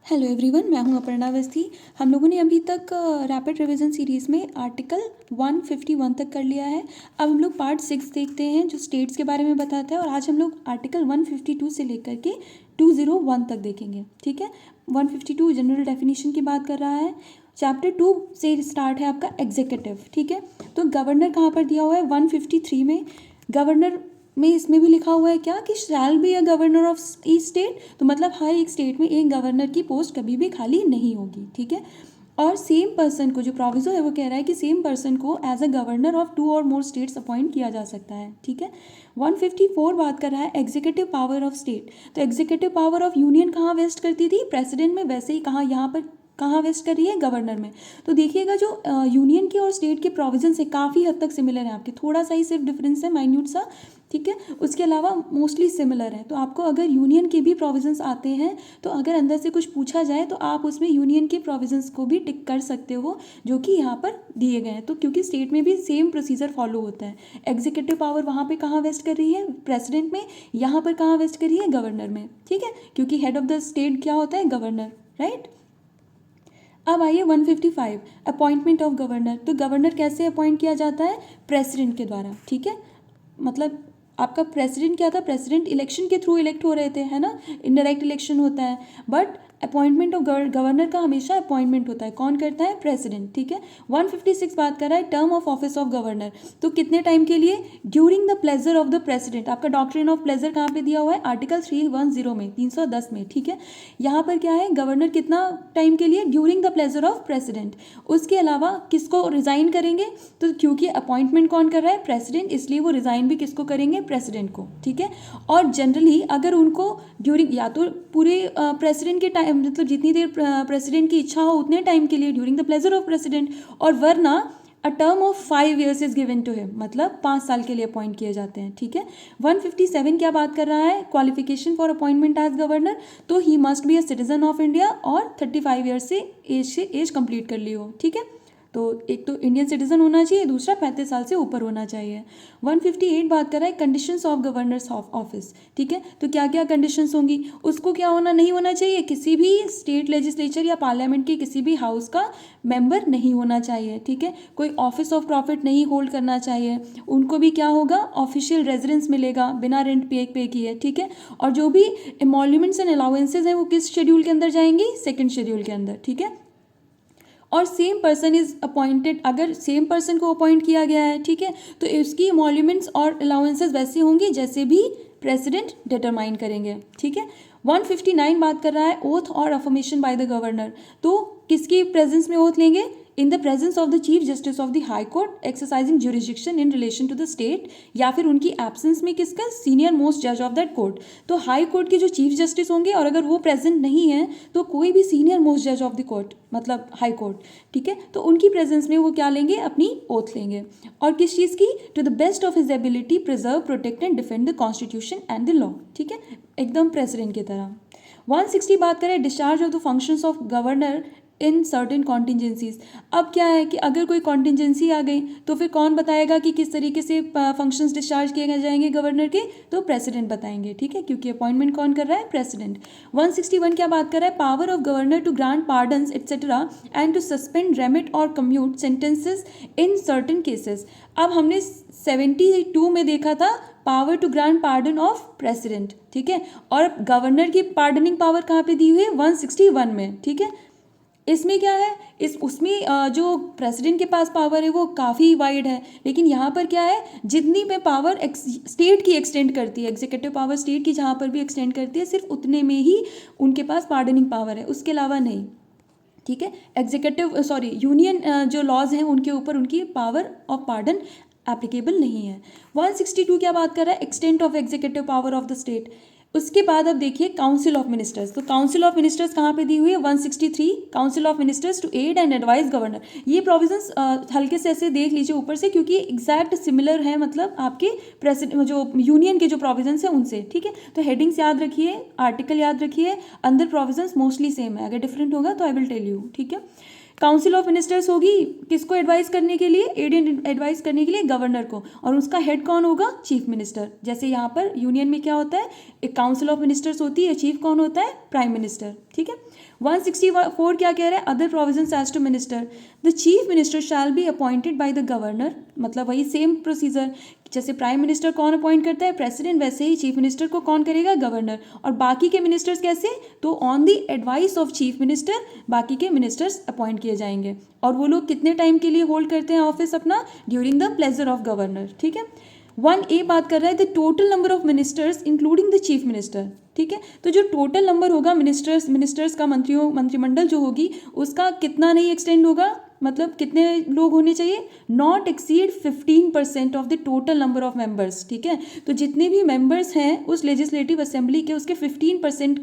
Hello everyone, मैं हूं अपर्णा अवस्थी। हम लोगों ने अभी तक रैपिड रिवीजन सीरीज़ में आर्टिकल 151 तक कर लिया है। अब हम लोग पार्ट 6 देखते हैं जो स्टेट्स के बारे में बताता है, और आज हम लोग आर्टिकल 152 से लेकर के 201 तक देखेंगे। ठीक है, 152 जनरल डेफिनेशन की बात कर रहा है। चैप्टर 2 से स्टार्ट है आपका एग्जीक्यूटिव। ठीक है, तो गवर्नर कहाँ पर दिया हुआ है 153 में। गवर्नर में इसमें भी लिखा हुआ है क्या कि शैल be a governor of each state, तो मतलब हर एक स्टेट में एक गवर्नर की पोस्ट कभी भी खाली नहीं होगी। ठीक है, और सेम पर्सन को, जो प्रोविजो है वो कह रहा है कि सेम पर्सन को एज अ गवर्नर ऑफ 2 और मोर स्टेट्स अपॉइंट किया जा सकता है। ठीक है, 154 बात कर रहा है एग्जीक्यूटिव पावर ऑफ स्टेट। तो एग्जीक्यूटिव पावर ऑफ यूनियन कहाँ वेस्ट करती थी, प्रेसिडेंट में, वैसे ही कहाँ यहाँ पर कहाँ वेस्ट कर रही है, गवर्नर में। तो देखिएगा जो यूनियन के और स्टेट के प्रोविजन से काफ़ी हद तक सिमिलर है आपके, थोड़ा सा ही सिर्फ डिफरेंस है, माइन्यूट सा। ठीक है, उसके अलावा मोस्टली सिमिलर है। तो आपको अगर यूनियन के भी प्रोविजंस आते हैं तो अगर अंदर से कुछ पूछा जाए तो आप उसमें यूनियन के प्रोविजंस को भी टिक कर सकते हो जो कि यहाँ पर दिए गए हैं। तो क्योंकि स्टेट में भी सेम प्रोसीजर फॉलो होता है। एग्जीक्यूटिव पावर वहाँ पे कहाँ वेस्ट कर रही है, प्रेसिडेंट में, यहाँ पर कहाँ वेस्ट कर रही है, गवर्नर में। ठीक है, क्योंकि हेड ऑफ द स्टेट क्या होता है, गवर्नर, राइट। अब आइए 155 अपॉइंटमेंट ऑफ गवर्नर। तो गवर्नर कैसे अपॉइंट किया जाता है, प्रेसिडेंट के द्वारा। ठीक है, मतलब आपका प्रेसिडेंट क्या था, प्रेसिडेंट इलेक्शन के थ्रू इलेक्ट हो रहे थे, है ना, इनडायरेक्ट इलेक्शन होता है। बट अपॉइंटमेंट ऑफ गवर्नर का हमेशा अपॉइंटमेंट होता है, कौन करता है, प्रेसिडेंट। ठीक है, 156 बात कर रहा है term of office of governor. तो कितने टाइम के लिए, during the pleasure of the president. आपका डॉक्ट्रिन ऑफ प्लेजर कहाँ पे दिया हुआ है, आर्टिकल 310 में, 310 में। ठीक है, यहाँ पर क्या है, गवर्नर कितना टाइम के लिए, during the pleasure of president. उसके अलावा किसको रिजाइन करेंगे, तो क्योंकि अपॉइंटमेंट कौन कर रहा है, प्रेसिडेंट, इसलिए वो रिजाइन भी किसको करेंगे, प्रेसिडेंट को। ठीक है, और जनरली अगर उनको ड्यूरिंग, या तो पूरे प्रेसिडेंट के टाइम, मतलब जितनी देर प्रेसिडेंट की इच्छा हो उतने टाइम के लिए, during the pleasure of president, और वरना a term of 5 years is given to him, मतलब 5 साल के लिए अपॉइंट किए जाते हैं। ठीक है, 157 क्या बात कर रहा है, qualification for appointment as governor. तो he must be a citizen of India और 35 years से एज कंप्लीट कर ली हो। ठीक है, तो एक तो इंडियन सिटीजन होना चाहिए, दूसरा 35 साल से ऊपर होना चाहिए। 158 बात कर रहा है कंडीशंस ऑफ गवर्नर्स ऑफिस। ठीक है, तो क्या क्या कंडीशंस होंगी, उसको क्या होना, नहीं होना चाहिए, किसी भी स्टेट लेजिस्लेचर या पार्लियामेंट के किसी भी हाउस का मेंबर नहीं होना चाहिए। ठीक है, कोई ऑफिस ऑफ प्रॉफिट नहीं होल्ड करना चाहिए। उनको भी क्या होगा, ऑफिशियल रेजिडेंस मिलेगा बिना रेंट पे किए। ठीक है, और जो भी एमोल्यूमेंट्स एंड अलाउंसेज हैं वो किस शेड्यूल के अंदर जाएंगी, सेकंड शेड्यूल के अंदर। ठीक है, और सेम पर्सन इज अपॉइंटेड, अगर सेम पर्सन को अपॉइंट किया गया है, ठीक है, तो इसकी एमोल्यूमेंट्स और अलाउंसेस वैसी होंगी जैसे भी प्रेसिडेंट डिटरमाइन करेंगे। ठीक है, 159 बात कर रहा है ओथ और अफर्मेशन बाय द गवर्नर। तो किसकी प्रेजेंस में ओथ लेंगे, in the presence of the chief justice of the high court exercising jurisdiction in relation to the state, या फिर उनकी एब्सेंस में किसका, सीनियर मोस्ट जज ऑफ दैट कोर्ट। तो हाई कोर्ट के जो चीफ जस्टिस होंगे, और अगर वो प्रेजेंट नहीं है तो कोई भी सीनियर मोस्ट जज ऑफ द कोर्ट, मतलब हाई कोर्ट। ठीक है, तो उनकी प्रेजेंस में वो क्या लेंगे, अपनी ओथ लेंगे। और किस चीज़ की, to the best of his ability preserve, protect and defend the constitution and the law. ठीक है, एकदम प्रेसिडेंट की तरह। 160 बात करें discharge of the functions of governor in certain contingencies. अब क्या है कि अगर कोई कॉन्टीजेंसी आ गई तो फिर कौन बताएगा कि किस तरीके से फंक्शंस डिस्चार्ज किए जाएंगे गवर्नर के, तो प्रेसिडेंट बताएंगे। ठीक है, क्योंकि अपॉइंटमेंट कौन कर रहा है, प्रेसिडेंट। 161 क्या बात कर रहा है, power of governor to grant pardons etcetera and to suspend, remit और commute sentences in certain cases. अब हमने 72 में देखा था power to grant pardon of president. ठीक है, और गवर्नर की पार्डनिंग पावर कहाँ पे दी हुई है, 161 में। ठीक है, इसमें क्या है, उसमें जो प्रेसिडेंट के पास पावर है वो काफ़ी वाइड है, लेकिन यहाँ पर क्या है, जितनी में पावर स्टेट की एक्सटेंड करती है, एग्जीक्यूटिव पावर स्टेट की जहाँ पर भी एक्सटेंड करती है, सिर्फ उतने में ही उनके पास पार्डनिंग पावर है, उसके अलावा नहीं। ठीक है, यूनियन जो लॉज हैं उनके ऊपर उनकी पावर ऑफ पार्डन एप्लीकेबल नहीं है। 162 क्या बात कर रहा है, extent of executive power of the state. उसके बाद अब देखिए काउंसिल ऑफ मिनिस्टर्स। तो काउंसिल ऑफ मिनिस्टर्स कहाँ पे दी हुई है, 163, council of ministers to aid and advise governor. ये प्रोविजंस हल्के से ऐसे देख लीजिए ऊपर से, क्योंकि एग्जैक्ट सिमिलर है, मतलब आपके प्रेसिडेंट जो यूनियन के जो प्रोविजंस हैं उनसे। ठीक है, तो हेडिंग्स याद रखिए, आर्टिकल याद रखिए, अंदर प्रोविजंस मोस्टली सेम है, अगर डिफरेंट होगा तो आई विल टेल यू। ठीक है, काउंसिल ऑफ मिनिस्टर्स होगी किसको एडवाइस करने के लिए, एड एंड एडवाइस करने के लिए गवर्नर को, और उसका हेड कौन होगा, चीफ मिनिस्टर। जैसे यहाँ पर यूनियन में क्या होता है, एक काउंसिल ऑफ मिनिस्टर्स होती है, चीफ कौन होता है, प्राइम मिनिस्टर। ठीक है। 164 क्या कह रहा है, other provisions as to minister, the chief minister shall be appointed by the governor, मतलब वही सेम प्रोसीजर, जैसे प्राइम मिनिस्टर कौन अपॉइंट करता है, प्रेसिडेंट, वैसे ही चीफ मिनिस्टर को कौन करेगा, गवर्नर। और बाकी के मिनिस्टर्स कैसे, तो on the advice of chief minister बाकी के मिनिस्टर्स अपॉइंट किए जाएंगे, और वो लोग कितने टाइम के लिए होल्ड करते हैं ऑफिस अपना, during the pleasure of governor. ठीक है। 1A बात कर रहा है the total number of ministers including the chief minister. ठीक है। तो जो टोटल नंबर होगा मिनिस्टर्स का, मंत्रिमंडल जो होगी उसका कितना नहीं एक्सटेंड होगा, मतलब कितने लोग होने चाहिए, not exceed 15% of the total number of members. ठीक है। तो जितने भी मेंबर्स हैं उस लेजिस्लेटिव असेंबली के, उसके 15%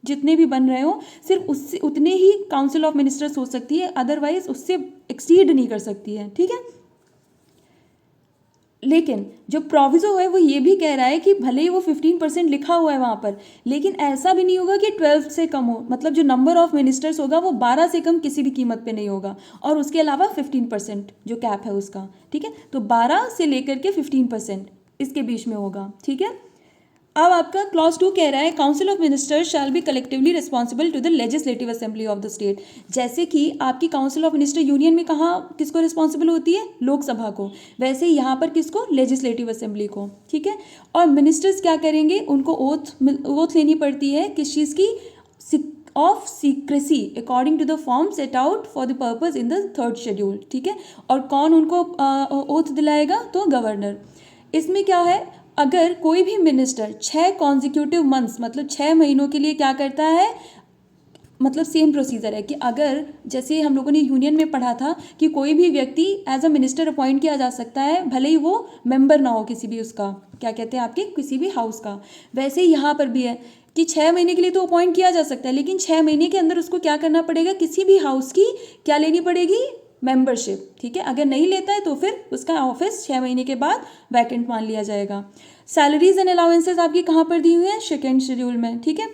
जितने भी बन रहे हो, सिर्फ उससे उतने ही काउंसिल ऑफ मिनिस्टर्स हो सकती है, अदरवाइज उससे एक्सीड नहीं कर सकती है। ठीक है। लेकिन जो प्रोविजो है वो ये भी कह रहा है कि भले ही वो 15% लिखा हुआ है वहाँ पर, लेकिन ऐसा भी नहीं होगा कि 12 से कम हो, मतलब जो नंबर ऑफ मिनिस्टर्स होगा वो 12 से कम किसी भी कीमत पे नहीं होगा, और उसके अलावा 15% जो कैप है उसका। ठीक है। तो 12 से लेकर के 15% इसके बीच में होगा। ठीक है। अब आपका क्लॉज 2 कह रहा है council of ministers shall be collectively responsible to the legislative assembly of the state. जैसे कि आपकी काउंसिल ऑफ मिनिस्टर यूनियन में कहाँ किसको रिस्पॉन्सिबल होती है, लोकसभा को, वैसे ही यहाँ पर किसको, लेजिस्लेटिव असेंबली को। ठीक है। और मिनिस्टर्स क्या करेंगे, उनको ओथ लेनी पड़ती है किस चीज़ की, of secrecy according to the form set out for the purpose in the 3rd schedule. ठीक है। और कौन उनको ओथ दिलाएगा, तो गवर्नर। इसमें क्या है, अगर कोई भी मिनिस्टर 6 कॉन्जिक्यूटिव मंथ्स, मतलब 6 महीनों के लिए क्या करता है, मतलब सेम प्रोसीजर है कि अगर जैसे हम लोगों ने यूनियन में पढ़ा था कि कोई भी व्यक्ति एज अ मिनिस्टर अपॉइंट किया जा सकता है, भले ही वो मेंबर ना हो किसी भी उसका, क्या कहते हैं आपके, किसी भी हाउस का, वैसे ही यहाँ पर भी है कि 6 महीने के लिए तो अपॉइंट किया जा सकता है, लेकिन 6 महीने के अंदर उसको क्या करना पड़ेगा, किसी भी हाउस की क्या लेनी पड़ेगी, मेंबरशिप। ठीक है। अगर नहीं लेता है तो फिर उसका ऑफिस 6 महीने के बाद वैकेंट मान लिया जाएगा। सैलरीज एंड अलाउंसेस आपकी कहाँ पर दी हुई है, 2nd शेड्यूल में। ठीक है।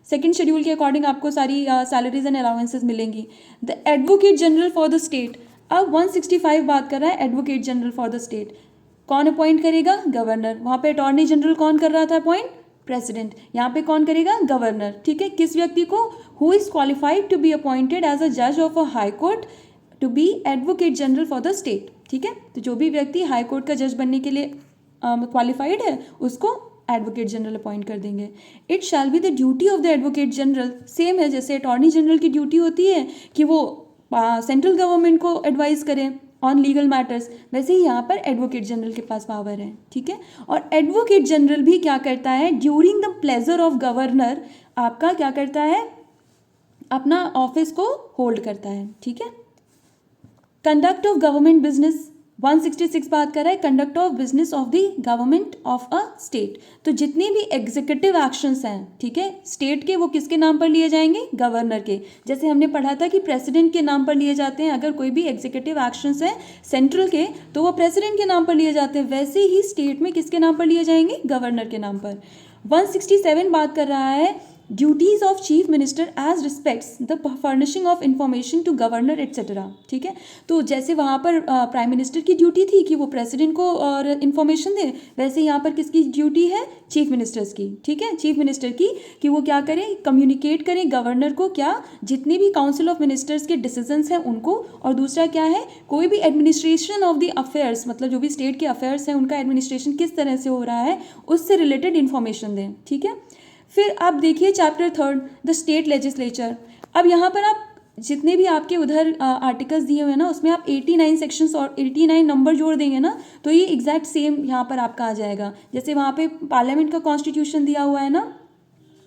2nd शेड्यूल के अकॉर्डिंग आपको सारी सैलरीज एंड अलाउंसेस मिलेंगी। The advocate general for the state, अब 165 बात कर रहा है advocate general for the state, कौन अपॉइंट करेगा, गवर्नर। वहाँ पे अटॉर्नी जनरल कौन कर रहा था अपॉइंट, प्रेसिडेंट। यहाँ पे कौन करेगा, गवर्नर। ठीक है। किस व्यक्ति को, who is qualified to be appointed as a जज of a high court to be advocate general for the state. ठीक है। तो जो भी व्यक्ति हाई कोर्ट का जज बनने के लिए क्वालिफाइड है उसको एडवोकेट जनरल अपॉइंट कर देंगे। It shall be the duty of the advocate general, same है जैसे अटॉर्नी जनरल की ड्यूटी होती है कि वो सेंट्रल गवर्नमेंट को एडवाइस करें ऑन लीगल मैटर्स, वैसे ही यहाँ पर एडवोकेट जनरल के पास पावर है। ठीक है। और एडवोकेट जनरल भी क्या करता है, during the pleasure of governor आपका क्या करता है, अपना ऑफिस को होल्ड करता है। ठीक है। कंडक्ट ऑफ गवर्नमेंट बिजनेस, 166 बात कर रहा है conduct of business of the government of a state. तो जितने भी एग्जीक्यूटिव एक्शंस हैं, ठीक है, स्टेट के, वो किसके नाम पर लिए जाएंगे, गवर्नर के। जैसे हमने पढ़ा था कि प्रेसिडेंट के नाम पर लिए जाते हैं, अगर कोई भी एग्जीक्यूटिव एक्शंस हैं सेंट्रल के तो वो प्रेसिडेंट के नाम पर लिए जाते हैं, वैसे ही स्टेट में किसके नाम पर लिए जाएंगे, गवर्नर के नाम पर। 167 बात कर रहा है duties of chief minister as respects the furnishing of information to governor etcetera. ठीक है। तो जैसे वहाँ पर प्राइम मिनिस्टर की ड्यूटी थी कि वो प्रेसिडेंट को और इन्फॉर्मेशन दे, वैसे यहाँ पर किसकी ड्यूटी है, चीफ मिनिस्टर्स की। ठीक है। चीफ मिनिस्टर की कि वो क्या करें, कम्युनिकेट करें गवर्नर को, क्या, जितने भी काउंसिल ऑफ मिनिस्टर्स के डिसीजंस हैं उनको, और दूसरा क्या है, कोई भी एडमिनिस्ट्रेशन ऑफ द अफेयर्स, मतलब जो भी स्टेट के अफेयर्स हैं उनका एडमिनिस्ट्रेशन किस तरह से हो रहा है उससे रिलेटेड इन्फॉर्मेशन दें। ठीक है। फिर आप देखिए चैप्टर 3 द स्टेट लेजिस्लेचर। अब यहाँ पर आप जितने भी आपके उधर आर्टिकल्स दिए हुए हैं ना, उसमें आप 89 सेक्शंस और 89 नंबर जोड़ देंगे ना, तो ये एग्जैक्ट सेम यहाँ पर आपका आ जाएगा। जैसे वहाँ पे पार्लियामेंट का कॉन्स्टिट्यूशन दिया हुआ है ना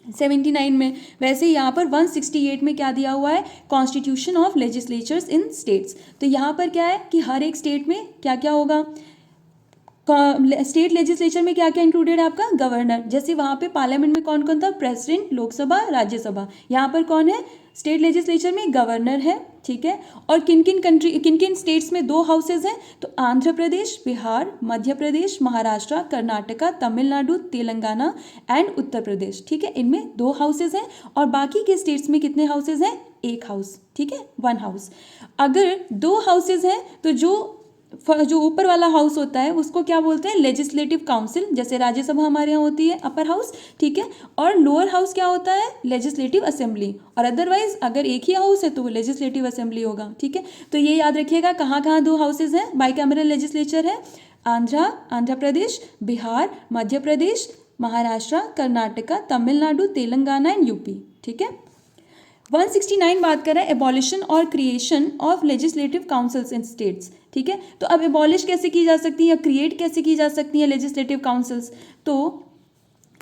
79 में, वैसे यहाँ पर 168 में क्या दिया हुआ है, constitution of legislatures in states. तो यहाँ पर क्या है कि हर एक स्टेट में क्या क्या होगा, स्टेट लेजिस्लेचर में क्या क्या इंक्लूडेड है आपका, गवर्नर। जैसे वहाँ पे पार्लियामेंट में कौन कौन था, प्रेसिडेंट, लोकसभा, राज्यसभा। यहाँ पर कौन है, स्टेट लेजिस्लेचर में गवर्नर है, ठीक है। और किन किन स्टेट्स में 2 हाउसेज हैं, तो आंध्र प्रदेश, बिहार, मध्य प्रदेश, महाराष्ट्र, कर्नाटका, तमिलनाडु, तेलंगाना एंड उत्तर प्रदेश, ठीक है। इनमें 2 हाउसेज हैं। और बाकी के स्टेट्स में कितने हाउसेज हैं, 1 हाउस, ठीक है, 1 हाउस। अगर 2 हाउसेज हैं तो जो ऊपर वाला हाउस होता है उसको क्या बोलते हैं, लेजिस्लेटिव काउंसिल। जैसे राज्यसभा हमारे यहाँ होती है अपर हाउस, ठीक है। और लोअर हाउस क्या होता है, लेजिस्लेटिव असेंबली। और अदरवाइज अगर एक ही हाउस है तो वो लेजिस्लेटिव असेंबली होगा, ठीक है। तो ये याद रखिएगा कहाँ कहाँ 2 हाउसेज हैं, बाइकैमरल लेजिस्लेचर है। आंध्र प्रदेश, बिहार, मध्य प्रदेश, महाराष्ट्र, कर्नाटका, तमिलनाडु, तेलंगाना एंड यूपी, ठीक है। 169 बात कर रहा है एबॉलिशन और creation of legislative councils in states, ठीक है। तो अब एबॉलिश कैसे की जा सकती है या क्रिएट कैसे की जा सकती है लेजिस्लेटिव काउंसिल्स, तो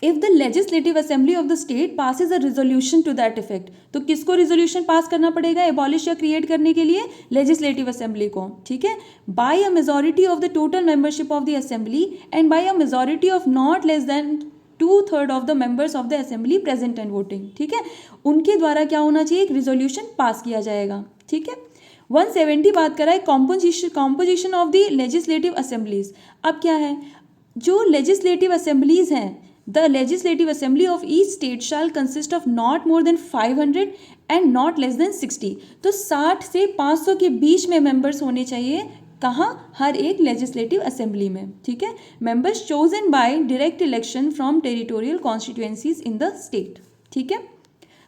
if the legislative assembly of the state passes a resolution to that effect, तो किसको रिजोल्यूशन पास करना पड़ेगा एबॉलिश या क्रिएट करने के लिए, लेजिस्लेटिव असेंबली को, ठीक है। By a majority of the total membership of the assembly and by a majority of not less than 2/3 of the members of the assembly present and voting, ठीक है। उनके द्वारा क्या होना चाहिए, एक रिजोल्यूशन पास किया जाएगा, ठीक है। 170 बात कर रहा है composition of the legislative assemblies. अब क्या है, जो लेजिस्लेटिव असेंबलीज हैं, the legislative assembly of each state shall consist of not more than 500 and not less then 60। तो 60 से 500 के बीच में मेंबर्स होने चाहिए, कहाँ, हर एक लेजिस्लेटिव असेंबली में, ठीक है। Members chosen by direct election from territorial constituencies in the state, ठीक है।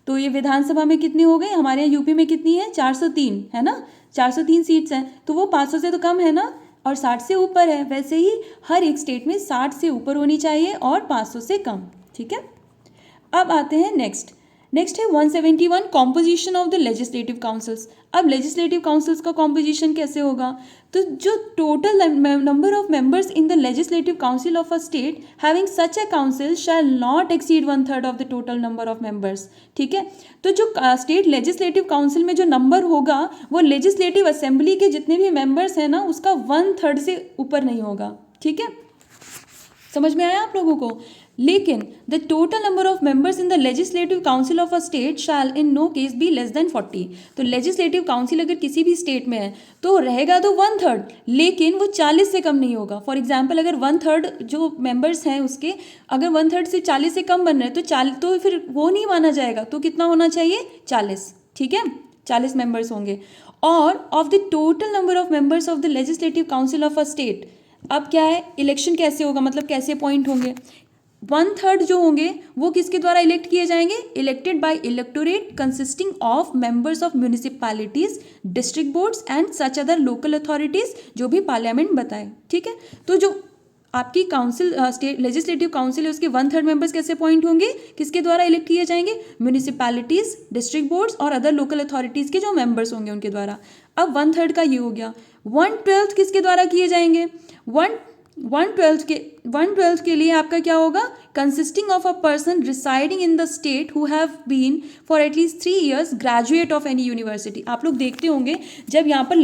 तो ये विधानसभा में कितनी हो गई, हमारे यहाँ यूपी में कितनी है, 403 है ना, 403 सीट्स हैं। तो वो 500 से तो कम है ना, और 60 से ऊपर है। वैसे ही हर एक स्टेट में 60 से ऊपर होनी चाहिए और 500 से कम, ठीक है। अब आते हैं नेक्स्ट है 171 composition of the legislative councils. अब लेजिस्लेटिव काउंसिल्स का कॉम्पोजिशन कैसे होगा, तो जो total number of members in the legislative council of a state having such a council shall not exceed 1/3 of the total number of members, ठीक है। तो जो स्टेट लेजिस्लेटिव काउंसिल में जो नंबर होगा वो लेजिस्लेटिव असेंबली के जितने भी मेंबर्स हैं ना उसका 1/3 से ऊपर नहीं होगा, ठीक है। समझ में आया आप लोगों को। लेकिन the total number of members in the legislative council of a state shall in no case be less than 40। तो लेजिस्लेटिव काउंसिल अगर किसी भी स्टेट में है तो रहेगा तो 1/3, लेकिन वो 40 से कम नहीं होगा। फॉर एग्जाम्पल अगर 1/3 जो मेंबर्स हैं उसके अगर 1/3 से 40 से कम बन रहे हैं तो फिर वो नहीं माना जाएगा। तो कितना होना चाहिए, 40, ठीक है, 40 मेंबर्स होंगे। और of the total number of members of the legislative council of a state, अब क्या है, इलेक्शन कैसे होगा, मतलब कैसे अपॉइंट होंगे। 1/3 जो होंगे वो किसके द्वारा इलेक्ट किए जाएंगे, elected by electorate consisting of members of municipalities, district boards and such other local authorities, जो भी पार्लियामेंट बताए, ठीक है। तो जो आपकी काउंसिल स्टेट लेजिस्लेटिव काउंसिल है उसके 1/3 मेंबर्स कैसे अपॉइंट होंगे, किसके द्वारा इलेक्ट किए जाएंगे, म्यूनिसिपैलिटीज, डिस्ट्रिक्ट बोर्ड्स और अदर लोकल अथॉरिटीज के जो मेंबर्स होंगे उनके द्वारा। अब 1/3 का ये हो गया। 1/12 किसके द्वारा किए जाएंगे, 1/12 के लिए आपका क्या होगा, consisting of a person residing in the state who have been for at least 3 years graduate of any university. आप लोग देखते होंगे जब यहाँ पर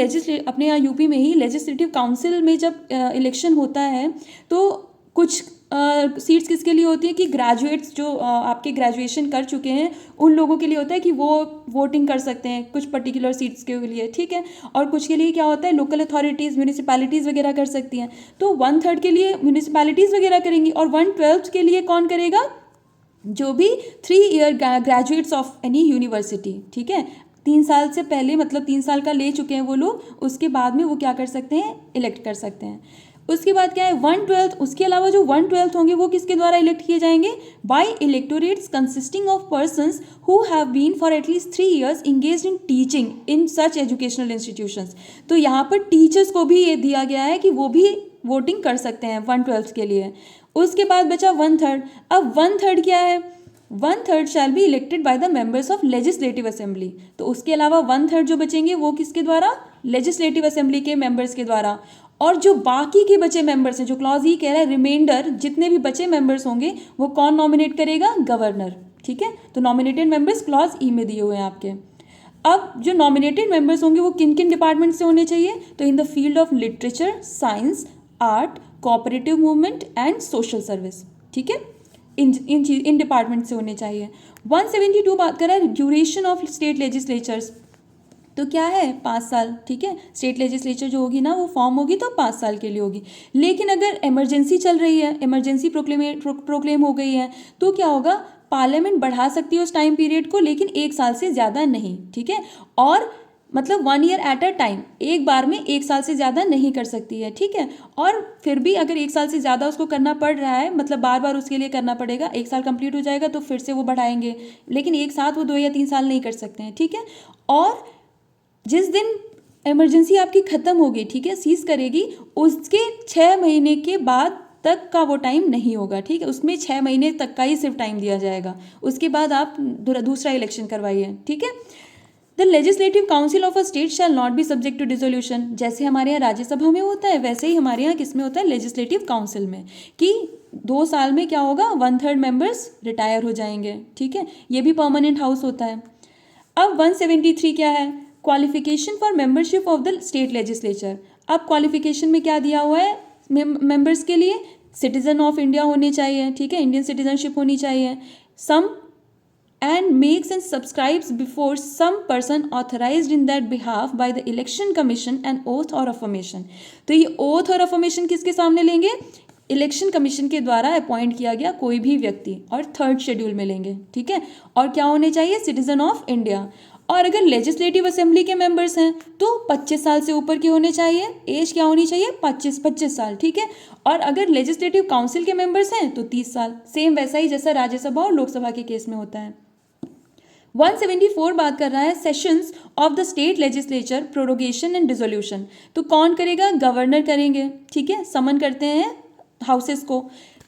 अपने यहाँ यूपी में ही लेजिस्लेटिव काउंसिल में जब इलेक्शन होता है तो कुछ सीट्स किसके लिए होती है कि ग्रेजुएट्स जो आपके ग्रेजुएशन कर चुके हैं उन लोगों के लिए होता है कि वो वोटिंग कर सकते हैं कुछ पर्टिकुलर सीट्स के लिए, ठीक है। और कुछ के लिए क्या होता है, लोकल अथॉरिटीज़, म्यूनिसिपैलिटीज़ वगैरह कर सकती हैं। तो 1/3 के लिए म्यूनिसिपैलिटीज़ वगैरह करेंगी और 1/12 के लिए कौन करेगा, जो भी 3 year graduates of any university, ठीक है। 3 साल से पहले मतलब 3 साल का ले चुके हैं वो लोग, उसके बाद में वो क्या कर सकते हैं, इलेक्ट कर सकते हैं। उसके बाद क्या है 1/12, उसके अलावा जो 1/12 होंगे वो किसके द्वारा इलेक्ट किए जाएंगे, by electorates consisting of persons who have been for at least 3 years engaged in teaching in such educational institutions. तो यहाँ पर टीचर्स को भी ये दिया गया है कि वो भी वोटिंग कर सकते हैं 1/12 के लिए। उसके बाद बचा 1/3। अब 1/3 क्या है, 1/3 shall be elected by the members of legislative assembly. तो उसके अलावा 1/3 जो बचेंगे वो किसके द्वारा, लेजिस्लेटिव असेंबली के मेंबर्स के द्वारा। और जो बाकी के बचे मेंबर्स हैं, जो क्लॉज ही कह रहा है रिमाइंडर जितने भी बचे मेंबर्स होंगे वो कौन नॉमिनेट करेगा, गवर्नर, ठीक है। तो नॉमिनेटेड मेंबर्स क्लॉज ई में दिए हुए हैं आपके। अब जो नॉमिनेटेड मेंबर्स होंगे वो किन किन डिपार्टमेंट से होने चाहिए, तो in the field of literature, science, art, cooperative movement and social service, ठीक है। इन डिपार्टमेंट से होने चाहिए। 172 बात कर रहा है ड्यूरेशन ऑफ स्टेट लेजिस्लेचर्स, तो क्या है 5 साल, ठीक है। स्टेट लेजिस्लेचर जो होगी ना वो फॉर्म होगी तो 5 साल के लिए होगी। लेकिन अगर इमरजेंसी चल रही है, इमरजेंसी प्रोक्लेम हो गई है, तो क्या होगा, पार्लियामेंट बढ़ा सकती है उस टाइम पीरियड को, लेकिन 1 साल से ज़्यादा नहीं, ठीक है। और मतलब 1 ईयर एट अ टाइम, एक बार में 1 साल से ज़्यादा नहीं कर सकती है, ठीक है। और फिर भी अगर 1 साल से ज़्यादा उसको करना पड़ रहा है, मतलब बार बार उसके लिए करना पड़ेगा, 1 साल कंप्लीट हो जाएगा तो फिर से वो बढ़ाएंगे, लेकिन एक साथ वो 2 या 3 साल नहीं कर सकते हैं, ठीक है। और जिस दिन इमरजेंसी आपकी ख़त्म होगी, ठीक है, सीज करेगी, उसके 6 महीने के बाद तक का वो टाइम नहीं होगा, ठीक है। उसमें 6 महीने तक का ही सिर्फ टाइम दिया जाएगा, उसके बाद आप दूसरा इलेक्शन करवाइए, ठीक है। The legislative council of a state shall not be subject to dissolution, जैसे हमारे यहाँ राज्यसभा में होता है वैसे ही हमारे यहाँ किस में होता है, लेजिस्लेटिव काउंसिल में, कि 2 साल में क्या होगा, 1/3 मेंबर्स रिटायर हो जाएंगे, ठीक है। ये भी परमानेंट हाउस होता है। अब 173 क्या है, qualification for membership of the state legislature. अब क्वालिफिकेशन में क्या दिया हुआ है मेंबर्स के लिए, सिटीजन ऑफ इंडिया होने चाहिए, ठीक है, इंडियन सिटीजनशिप होनी चाहिए, सम and makes and subscribes before some person authorized in that behalf by the election commission an oath or affirmation। तो ये oath और affirmation किसके सामने लेंगे, इलेक्शन कमीशन के द्वारा अपॉइंट किया गया कोई भी व्यक्ति, और 3rd शेड्यूल में लेंगे, ठीक है। और क्या होने चाहिए, सिटीजन ऑफ इंडिया। और अगर लेजिस्लेटिव असेंबली के मेंबर्स हैं तो 25 साल से ऊपर के होने चाहिए, एज क्या होनी चाहिए, 25 साल, ठीक है। और अगर लेजिस्लेटिव काउंसिल के मेंबर्स हैं तो 30 साल, सेम वैसा ही जैसा राज्यसभा और लोकसभा के केस में होता है। 174 बात कर रहा है sessions of the state legislature prorogation and dissolution. तो कौन करेगा, गवर्नर करेंगे, ठीक है। समन करते हैं हाउसेस को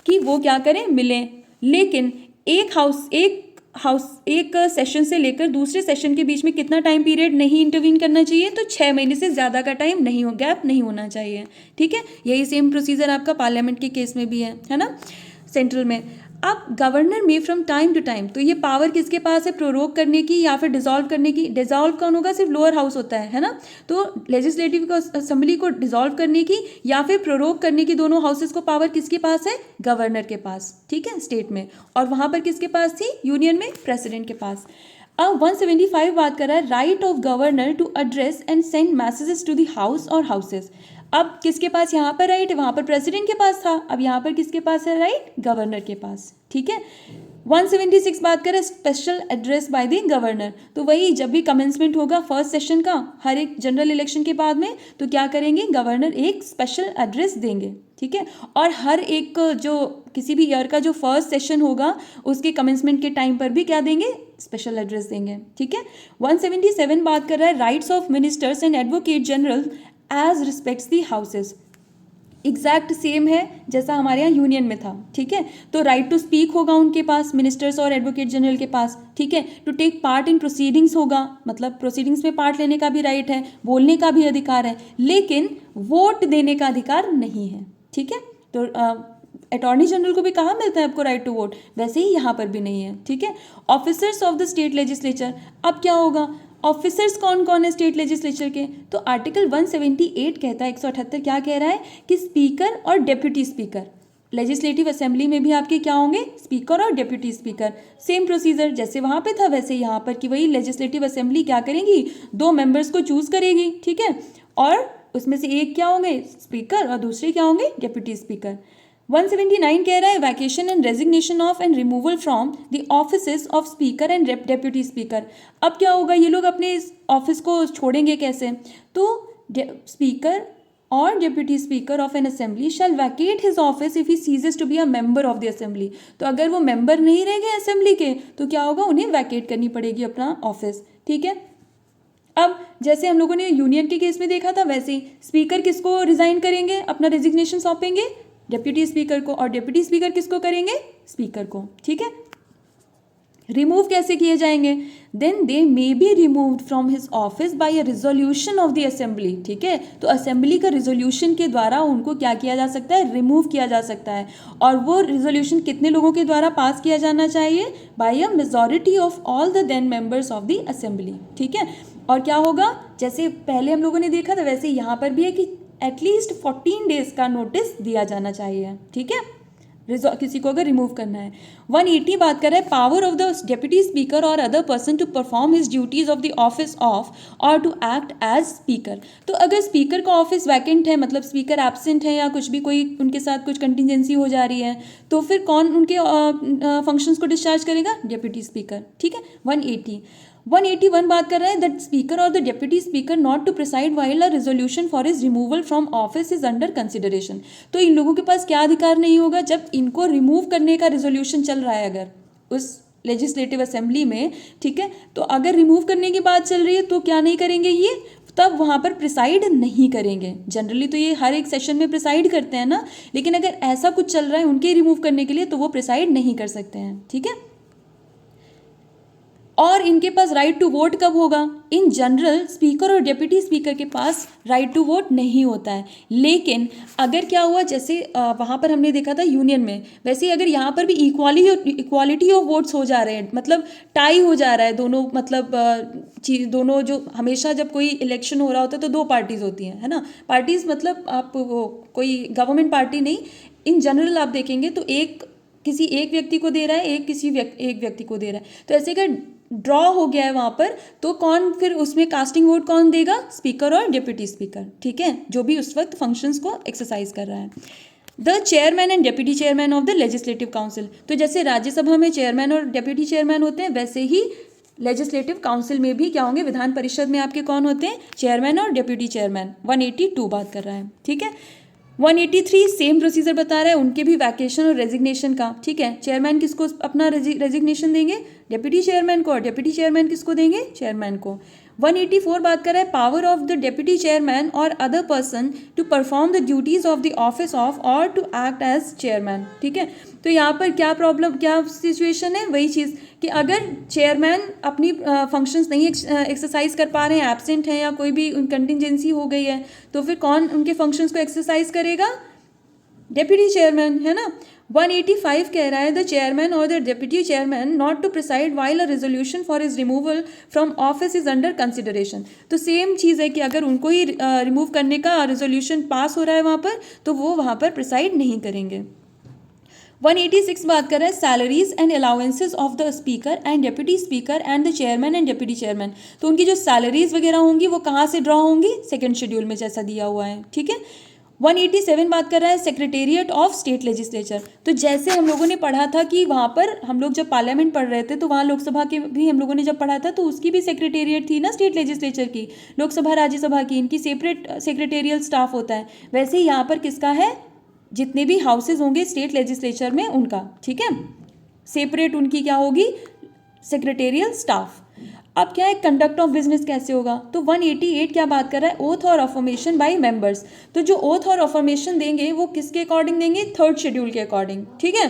कि वो क्या करें, मिलें, लेकिन एक सेशन से लेकर दूसरे सेशन के बीच में कितना टाइम पीरियड नहीं इंटरवीन करना चाहिए, तो 6 महीने से ज़्यादा का टाइम नहीं हो, गैप नहीं होना चाहिए, ठीक है। यही सेम प्रोसीजर आपका पार्लियामेंट के केस में भी है ना, सेंट्रल में। अब गवर्नर में फ्रॉम टाइम टू टाइम, तो ये पावर किसके पास है, प्रोरोग करने की या फिर डिसॉल्व करने की। डिसॉल्व कौन होगा, सिर्फ लोअर हाउस होता है ना। तो लेजिस्लेटिव असेंबली को डिसॉल्व करने की या फिर प्रोरोग करने की, दोनों हाउसेस को पावर किसके पास है, गवर्नर के पास, ठीक है, स्टेट में। और वहां पर किसके पास थी, यूनियन में प्रेसिडेंट के पास। अब 175 बात कर रहा है right of governor to address and send messages to the house और हाउसेस। अब किसके पास यहाँ पर राइट है, वहाँ पर प्रेसिडेंट के पास था, अब यहाँ पर किसके पास है राइट, गवर्नर के पास, ठीक है। 176 बात करें special address bye the governor, तो वही जब भी कमेंसमेंट होगा फर्स्ट सेशन का हर एक जनरल इलेक्शन के बाद में, तो क्या करेंगे, गवर्नर एक स्पेशल एड्रेस देंगे, ठीक है। और हर एक जो किसी भी ईयर का जो फर्स्ट सेशन होगा उसके कमेंसमेंट के टाइम पर भी क्या देंगे, स्पेशल एड्रेस देंगे, ठीक है। 177 बात कर रहा है rights of ministers and advocate general as respects the houses. Exact same है जैसा हमारे यहाँ यूनियन में था, ठीक है। तो राइट टू स्पीक होगा उनके पास, मिनिस्टर्स और एडवोकेट जनरल के पास, ठीक है। To take part in proceedings होगा, मतलब प्रोसीडिंग्स में पार्ट लेने का भी राइट है, बोलने का भी अधिकार है, लेकिन वोट देने का अधिकार नहीं है, ठीक है। तो अटॉर्नी जनरल को भी कहाँ मिलता है आपको राइट टू वोट, वैसे ही यहाँ पर भी नहीं है, ठीक है। Officers of the state legislature, अब क्या होगा, ऑफिसर्स कौन कौन है स्टेट लेजिस्लेचर के, तो आर्टिकल 178 कहता है, 178 क्या कह रहा है कि स्पीकर और डेप्यूटी स्पीकर, लेजिस्लेटिव असेंबली में भी आपके क्या होंगे, स्पीकर और डेप्यूटी स्पीकर। सेम प्रोसीजर जैसे वहाँ पे था वैसे यहाँ पर, कि वही लेजिस्लेटिव असेंबली क्या करेगी, 2 मेंबर्स को चूज करेगी, ठीक है। और उसमें से एक क्या होंगे, स्पीकर, और दूसरे क्या होंगे, डेप्यूटी स्पीकर। 179 कह रहा है vacation and resignation of and removal from the offices of speaker and deputy speaker. अब क्या होगा, ये लोग अपने इस ऑफिस को छोड़ेंगे कैसे, तो स्पीकर और deputy speaker of an assembly shall vacate his office if he ceases to be a member of the assembly. तो अगर वो मेंबर नहीं रह गए असेंबली के तो क्या होगा, उन्हें वैकेट करनी पड़ेगी अपना ऑफिस, ठीक है। अब जैसे हम लोगों ने यूनियन के केस में देखा था वैसे ही स्पीकर किसको रिजाइन करेंगे, अपना रेजिग्नेशन सौंपेंगे, डेप्यूटी स्पीकर को, और डेप्यूटी स्पीकर किसको करेंगे, स्पीकर को, ठीक है। रिमूव कैसे किए जाएंगे, then they may be removed from his office by a resolution of the assembly, ठीक है। तो असेंबली का रिजोल्यूशन के द्वारा उनको क्या किया जा सकता है, रिमूव किया जा सकता है। और वो रिजोल्यूशन कितने लोगों के द्वारा पास किया जाना चाहिए, by a majority of all the then members of the assembly, ठीक है। और क्या होगा, जैसे पहले हम लोगों ने देखा था वैसे यहाँ पर भी है कि एटलीस्ट 14 डेज का नोटिस दिया जाना चाहिए, ठीक है। किसी को अगर रिमूव करना है। 180 बात कर रहा है power of the deputy speaker और other person to perform his duties of the office of और टू एक्ट एज स्पीकर। तो अगर स्पीकर का ऑफिस वैकेंट है, मतलब स्पीकर एब्सेंट है या कुछ भी, कोई उनके साथ कुछ कंटिजेंसी हो जा रही है, तो फिर कौन उनके फंक्शंस को डिस्चार्ज करेगा? Deputy speaker. ठीक है। 181 बात कर रहा है दैट स्पीकर और the deputy speaker not to preside while a resolution for his removal from office is under consideration. तो इन लोगों के पास क्या अधिकार नहीं होगा? जब इनको रिमूव करने का रेजोल्यूशन चल रहा है अगर उस लेजिस्लेटिव असेंबली में, ठीक है, तो अगर रिमूव करने की बात चल रही है तो क्या नहीं करेंगे ये? तब वहाँ पर प्रिसाइड नहीं करेंगे। जनरली तो ये हर एक सेशन में प्रिसाइड करते हैं ना, लेकिन अगर ऐसा कुछ चल रहा है उनके रिमूव करने के लिए तो वो प्रिसाइड नहीं कर सकते हैं। ठीक है। और इनके पास राइट टू वोट कब होगा? इन जनरल स्पीकर और डेप्यूटी स्पीकर के पास राइट टू वोट नहीं होता है। लेकिन अगर क्या हुआ, जैसे वहाँ पर हमने देखा था यूनियन में, वैसे अगर यहाँ पर भी इक्वालिटी ऑफ वोट्स हो जा रहे हैं, मतलब टाई हो जा रहा है दोनों, मतलब दोनों जो हमेशा जब कोई इलेक्शन हो रहा होता है तो दो पार्टीज होती हैं, है ना। पार्टीज मतलब आप वो कोई गवर्नमेंट पार्टी नहीं, इन जनरल आप देखेंगे तो एक किसी एक व्यक्ति को दे रहा है, एक व्यक्ति को दे रहा है। तो ऐसे अगर ड्रॉ हो गया है वहाँ पर, तो कौन फिर उसमें कास्टिंग वोट कौन देगा? स्पीकर और डेप्यूटी स्पीकर। ठीक है, जो भी उस वक्त फंक्शंस को एक्सरसाइज कर रहा है। The chairman and deputy chairman of the legislative council. तो जैसे राज्यसभा में चेयरमैन और डेप्यूटी चेयरमैन होते हैं, वैसे ही लेजिस्लेटिव काउंसिल में भी क्या होंगे? विधान परिषद में आपके कौन होते हैं? चेयरमैन और डेप्यूटी चेयरमैन। 182 बात कर रहा है। ठीक है। 183 सेम प्रोसीजर बता रहा है, उनके भी वैकेशन और रेजिग्नेशन का। ठीक है। चेयरमैन किसको अपना रेजिग्नेशन देंगे? डेप्यूटी चेयरमैन को। और डेप्यूटी चेयरमैन किसको देंगे? चेयरमैन को। 184 बात कर रहा है power of the deputy chairman और other person to perform the duties of the office of और टू एक्ट एज चेयरमैन। ठीक है। तो यहाँ पर क्या प्रॉब्लम, क्या सिचुएशन है? वही चीज़ कि अगर चेयरमैन अपनी फंक्शंस नहीं एक्सरसाइज कर पा रहे हैं, एब्सेंट हैं या कोई भी कंटिजेंसी हो गई है, तो फिर कौन उनके फंक्शंस को एक्सरसाइज करेगा? डेप्यूटी चेयरमैन, है ना। 185 कह रहा है द चेयरमैन और the deputy chairman not to preside while a resolution for his removal from office is under consideration. तो सेम चीज़ है कि अगर उनको ही रिमूव करने का रेजोल्यूशन पास हो रहा है वहाँ पर, तो वो वहाँ पर प्रिसाइड नहीं करेंगे। 186 बात कर रहा है salaries and allowances of the speaker and deputy speaker and the chairman and deputy chairman. तो उनकी जो सैलरीज वगैरह होंगी वो कहाँ से ड्रॉ होंगी? सेकेंड शेड्यूल में जैसा दिया हुआ है। ठीक है। 187 बात कर रहा है सेक्रेटेरिएट ऑफ स्टेट लेजिस्लेचर। तो जैसे हम लोगों ने पढ़ा था कि वहाँ पर हम लोग जब पार्लियामेंट पढ़ रहे थे तो वहाँ लोकसभा के भी हम लोगों ने जब पढ़ा था तो उसकी भी सेक्रेटेरिएट थी ना, स्टेट लेजिस्लेचर की। लोकसभा राज्यसभा की इनकी सेपरेट सेक्रेटेरियल स्टाफ होता है। वैसे ही यहाँ पर किसका है? जितने भी हाउसेज होंगे स्टेट लेजिस्लेचर में उनका। ठीक है। सेपरेट उनकी क्या होगी? Secretarial staff. अब क्या है, कंडक्ट ऑफ बिजनेस कैसे होगा? तो 188 क्या बात कर रहा है? ओथ और अफर्मेशन बाय मेंबर्स। तो जो ओथ और अफर्मेशन देंगे वो किसके अकॉर्डिंग देंगे? थर्ड शेड्यूल के अकॉर्डिंग। ठीक है।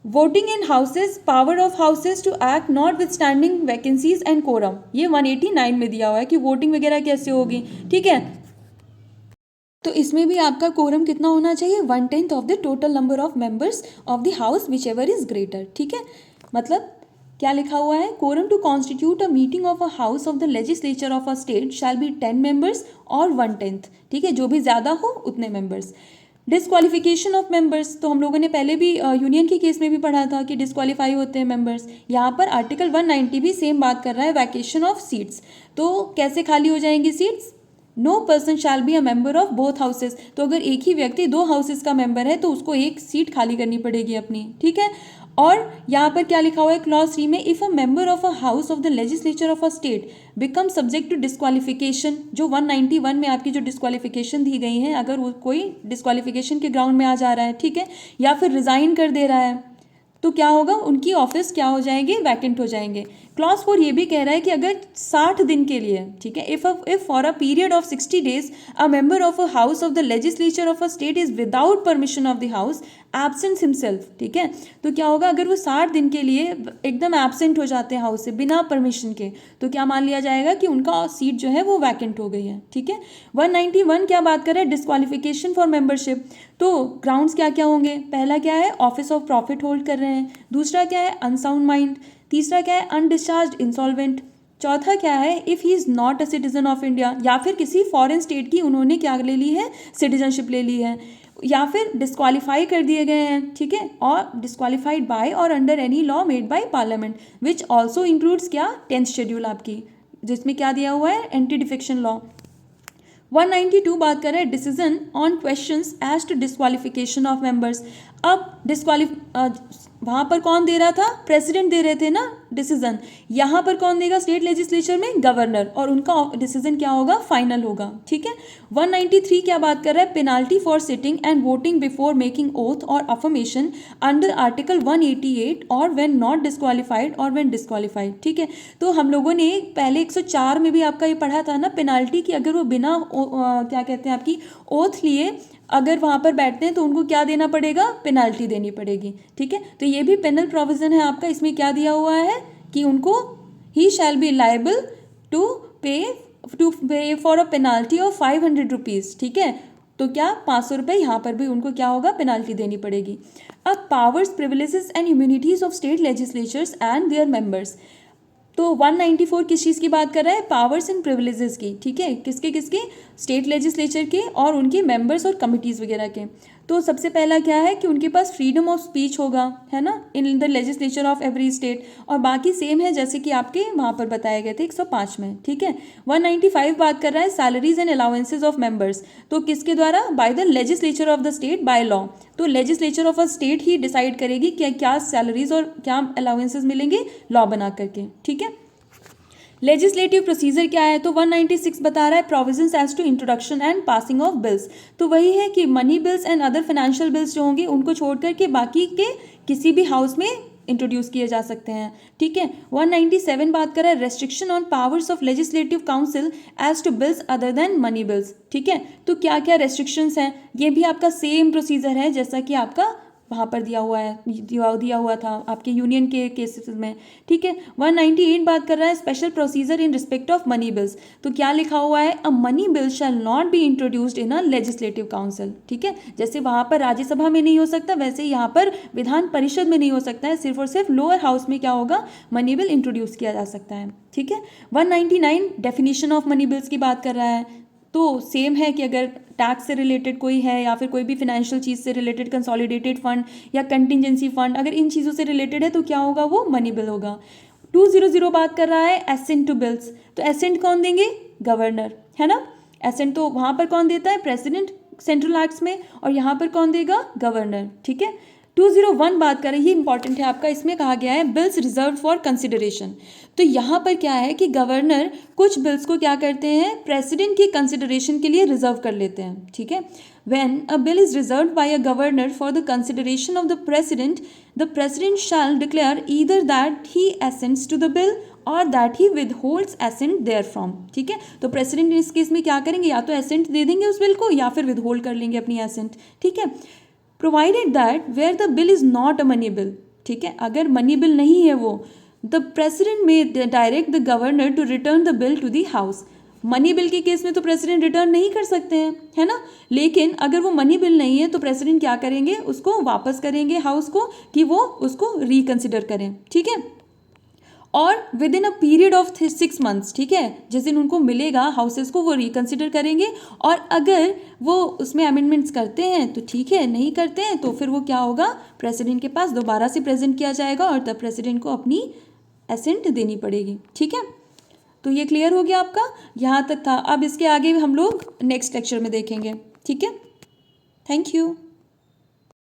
Voting in houses, power of houses to act notwithstanding vacancies and quorum. ये 189 में दिया हुआ है कि वोटिंग वगैरह कैसे होगी। ठीक है। तो इसमें भी आपका कोरम कितना होना चाहिए? 1/10 of the total number of members of the house whichever is greater. ठीक है। मतलब क्या लिखा हुआ है? Quorum to constitute a meeting of a house of the legislature of a state shall be 10 members और 1/10। ठीक है। जो भी ज़्यादा हो उतने मेंबर्स। डिस्क्वालिफिकेशन ऑफ मेंबर्स, तो हम लोगों ने पहले भी यूनियन के केस में भी पढ़ा था कि डिस्क्वालीफाई होते हैं मेंबर्स। यहाँ पर आर्टिकल 190 भी सेम बात कर रहा है, वैकेशन ऑफ सीट्स। तो कैसे खाली हो जाएंगी seats? No person shall be a member of both houses. तो अगर एक ही व्यक्ति दो हाउसेज का मेंबर है तो उसको एक सीट खाली करनी पड़ेगी अपनी। ठीक है। और यहाँ पर क्या लिखा हुआ है क्लॉज 3 में? If a member of a house of the legislature of a state become subject to disqualification, जो 191 में आपकी जो डिस्क्वालिफिकेशन दी गई है, अगर वो कोई डिस्क्वालिफिकेशन के ग्राउंड में आ जा रहा है, ठीक है, या फिर रिजाइन कर दे रहा है, तो क्या होगा? उनकी ऑफिस क्या हो जाएंगे? वैकेंट हो जाएंगे। क्लॉज 4 ये भी कह रहा है कि अगर 60 दिन के लिए, ठीक है, if for a period of 60 days a member of a house of the legislature of a state is without permission of the house absent himself. ठीक है। तो क्या होगा? अगर वो 60 दिन के लिए एकदम एब्सेंट हो जाते हैं हाउस से बिना परमिशन के, तो क्या मान लिया जाएगा कि उनका सीट जो है वो वैकेंट हो गई है। ठीक है। 191 क्या बात कर रहा है? Disqualification for membership. तो ग्राउंड्स क्या क्या होंगे? पहला क्या है? ऑफिस ऑफ प्रॉफिट होल्ड कर रहे हैं। दूसरा क्या है? Unsound mind. तीसरा क्या है? Undischarged insolvent. चौथा क्या है? If he is not a citizen of India, या फिर किसी फॉरेन स्टेट की उन्होंने क्या ले ली है? सिटीजनशिप ले ली है। या फिर डिस्क्वालीफाई कर दिए गए हैं, ठीक है, और डिस्क्वालीफाइड बाय और under any law made by parliament which also includes क्या 10th शेड्यूल आपकी, जिसमें क्या दिया हुआ है एंटी डिफेक्शन लॉ। 192 बात कर रहे हैं decision on questions as to disqualification of members. अब वहाँ पर कौन दे रहा था, प्रेसिडेंट दे रहे थे ना डिसीजन, यहाँ पर कौन देगा स्टेट लेजिस्लेचर में, गवर्नर, और उनका डिसीजन क्या होगा, फाइनल होगा, ठीक है। 193 क्या बात कर रहा है, penalty for sitting and voting before making oath और अफर्मेशन अंडर आर्टिकल 188 और व्हेन नॉट डिस्क्वालीफाइड और व्हेन डिस्क्वालीफाइड, ठीक है। तो हम लोगों ने पहले 104 में भी आपका ये पढ़ा था ना पेनाल्टी की, अगर वो बिना क्या कहते हैं आपकी ओथ लिए अगर वहाँ पर बैठते हैं तो उनको क्या देना पड़ेगा, पेनाल्टी देनी पड़ेगी, ठीक है। तो ये भी पेनल प्रोविजन है आपका, इसमें क्या दिया हुआ है कि उनको ही शैल बी लाइबल टू पे for a penalty of 500 rupees, ठीक है। तो क्या 500 रुपये यहाँ पर भी उनको क्या होगा, पेनाल्टी देनी पड़ेगी। अब powers, privileges and immunities of state legislatures and there members. तो 194 किस चीज़ की बात कर रहा है, पावर्स एंड प्रिविलेजेस की, ठीक है, किसके किसके, स्टेट लेजिस्लेचर के और उनके मेंबर्स और कमिटीज़ वगैरह के। तो सबसे पहला क्या है कि उनके पास फ्रीडम ऑफ स्पीच होगा, है ना, in the legislature of every state, और बाकी सेम है जैसे कि आपके वहाँ पर बताए गए थे 105 में, ठीक है। 195 बात कर रहा है salaries and allowances of members. तो किसके द्वारा, by the legislature of the state by law. तो लेजिस्लेचर ऑफ अ स्टेट ही डिसाइड करेगी कि क्या सैलरीज और क्या अलाउंसेज मिलेंगे, लॉ बना करके, ठीक है। लेजिस्लेटिव प्रोसीजर क्या है, तो 196 बता रहा है provisions as to introduction and passing of bills. तो वही है कि money bills and other financial bills जो होंगे उनको छोड़ करके बाकी के किसी भी हाउस में इंट्रोड्यूस किए जा सकते हैं, ठीक है। 197 बात कर रहा है restriction on powers of legislative council as to bills other than money bills, ठीक है। तो क्या क्या रेस्ट्रिक्शंस हैं, ये भी आपका सेम प्रोसीजर है जैसा कि आपका वहाँ पर दिया हुआ है, दिया हुआ था आपके यूनियन के केसेस में, ठीक है। 198 बात कर रहा है special procedure in respect of money bills. तो क्या लिखा हुआ है, अ money bill shell not be introduced in a legislative council, ठीक है। जैसे वहाँ पर राज्यसभा में नहीं हो सकता, वैसे यहाँ पर विधान परिषद में नहीं हो सकता है, सिर्फ और सिर्फ लोअर हाउस में क्या होगा, मनी बिल इंट्रोड्यूस किया जा सकता है, ठीक है। 199 डेफिनेशन ऑफ मनी बिल्स की बात कर रहा है। तो सेम है कि अगर टैक्स से रिलेटेड कोई है या फिर कोई भी फाइनेंशियल चीज़ से रिलेटेड कंसोलिडेटेड फंड या कंटिजेंसी फंड, अगर इन चीज़ों से रिलेटेड है तो क्या होगा, वो मनी बिल होगा। 200 बात कर रहा है एसेंट टू बिल्स। तो एसेंट कौन देंगे, गवर्नर, है ना। एसेंट तो वहाँ पर कौन देता है, प्रेसिडेंट सेंट्रल एक्ट्स में, और यहाँ पर कौन देगा, गवर्नर, ठीक है। 201 बात करें, ये इंपॉर्टेंट है आपका, इसमें कहा गया है बिल्स रिजर्व फॉर कंसिडरेशन। तो यहाँ पर क्या है कि गवर्नर कुछ बिल्स को क्या करते हैं, प्रेसिडेंट की कंसिडरेशन के लिए रिजर्व कर लेते हैं, ठीक है। When a bill is reserve by a governor for the consideration of the president shall declare either that he assents to the bill और that he withholds assent therefrom, ठीक है। तो प्रेसिडेंट इस केस में क्या करेंगे, या तो एसेंट दे देंगे उस बिल को या फिर विदहोल्ड कर लेंगे अपनी एसेंट, ठीक है। Provided that where the bill is not a money bill, ठीक है, अगर मनी बिल नहीं है वो, the president may direct the governor to return the bill to the house. Money bill के केस में तो प्रेसिडेंट रिटर्न नहीं कर सकते हैं, है ना, लेकिन अगर वो मनी बिल नहीं है तो प्रेसिडेंट क्या करेंगे, उसको वापस करेंगे हाउस को कि वो उसको रिकंसिडर करें, ठीक है। और with in a period of 6 months, ठीक है, जिस दिन उनको मिलेगा हाउसेस को वो रिकंसिडर करेंगे, और अगर वो उसमें अमेंडमेंट्स करते हैं तो ठीक है, नहीं करते हैं तो फिर वो क्या होगा, प्रेसिडेंट के पास दोबारा से प्रेजेंट किया जाएगा और तब प्रेसिडेंट को अपनी एसेंट देनी पड़ेगी, ठीक है। तो ये क्लियर हो गया आपका, यहाँ तक था। अब इसके आगे हम लोग नेक्स्ट लेक्चर में देखेंगे, ठीक है। Thank you.